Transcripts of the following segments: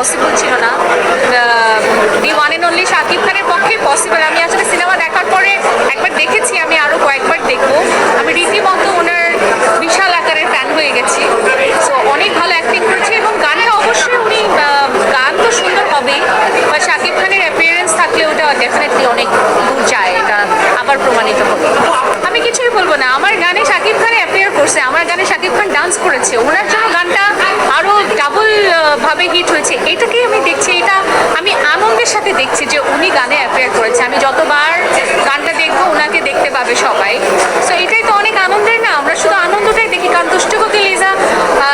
Possible ছিল না। The one and only Shakib খানের পক্ষে পসিবল। আমি আসলে সিনেমা দেখার পরে একবার দেখেছি, আমি আরও কয়েকবার দেখবো। আমি রীতিমতো ওনার বিশাল আকারের ফ্যান হয়ে গেছি। সো অনেক ভালো অ্যাক্টিং করেছে এবং গানটা অবশ্যই উনি গান তো সুন্দর হবেই, বা শাকিব খানের অ্যাপিয়ারেন্স থাকলে ওটা ডেফিনেটলি অনেক দূর যায়, এটা আবার প্রমাণিত হলো। আমি কিছুই বলবো না, আমার গানে শাকিব খান অ্যাপিয়ার করছে, আমার গানে শাকিব খান ডান্স করেছে, ওনার জন্য গানটা আরও ডাবল ভাবে হিট হয়েছে। এটাকেই আমি দেখছি, এটা আমি আনন্দের সাথে দেখছি যে উনি গানে অ্যাপিয়ার করেছে। আমি যতবার গানটা দেখবো ওনাকে দেখতে পাবে সবাই। সো এটাই তো অনেক আনন্দের না, আমরা শুধু আনন্দটাই দেখি, কারণ দুষ্টু কোকিল লিজা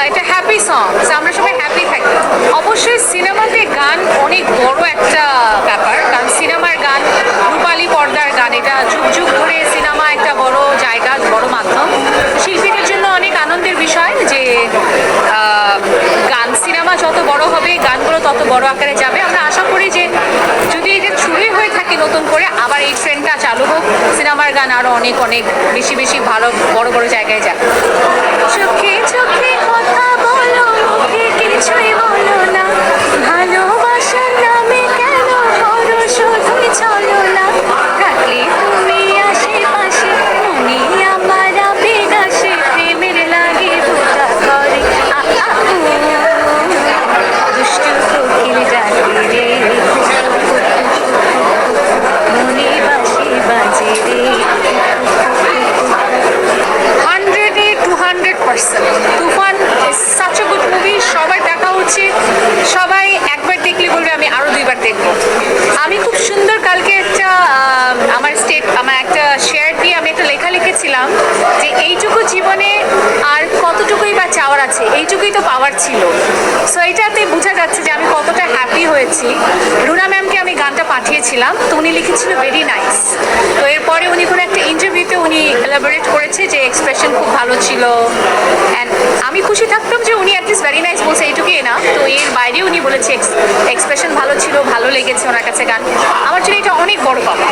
এটা হ্যাপি সং, আমরা সবাই হ্যাপি থাকি। অবশ্যই সিনেমাতে গান অনেক বড় একটা ব্যাপার, কারণ সিনেমার গান রূপালী পর্দার গান, এটা যুগ যুগ ধরে সিনেমা একটা বড় জায়গা, বড় মাধ্যম। শিল্পীদের জন্য অনেক আনন্দের বিষয় যে গান সিনেমা যত বড় হবে গানগুলো তত বড় আকারে যাবে। আমরা আশা করি যে যদি এটা শুরুই হয়ে থাকে নতুন করে, আবার এই ট্রেন্ডটা চালু হোক, সিনেমার গান আরও অনেক অনেক বেশি বেশি ভালো বড় বড় জায়গায় যাবে। চোখে চোখে কথা বলো, মুখে কিছুই বলো না, ভালোবাসার নামে কেন করো শুধুই চলো না, থাকলে তুমি আশেপাশে মনে আমার আবেগ আসে, প্রেমের লাগে দুটা করে দুষ্টু কোকিল ডাকে রে, মনে বাসি বাজে রে। 100% Toofan is such a good movie, সবার দেখা উচিত। সবাই একবার দেখলে বলবে আমি আরও দুইবার দেখবো। আমি খুব সুন্দর কালকে একটা আমার একটা শেয়ার দিয়ে আমি একটা লেখা লিখেছিলাম যে এইটুকু জীবনে আর কতটুকুই বা চাওয়ার আছে, এইটুকুই তো পাওয়ার ছিল। সো এটাতে বোঝা যাচ্ছে যে আমি কতটা হ্যাপি হয়েছি। রুনা ম্যামকে আমি গানটা পাঠিয়েছিলাম, তো উনি লিখেছিল ভেরি নাইস। তো এরপরে উনি কোনো একটা ইন্টারভিউতে উনি এলাবোরেট করেছে যে এক্সপ্রেশন খুব ভালো ছিল। অ্যান্ড আমি খুশি থাকতাম যে উনি অ্যাটলিস্ট ভেরি নাইস বলছে, এইটুকুই না। তো এর বাইরে উনি বলেছে এক্সপ্রেশন ভালো ছিল, ভালো লেগেছে ওনার কাছে গান। আমার জন্য এটা অনেক বড় পাওয়া।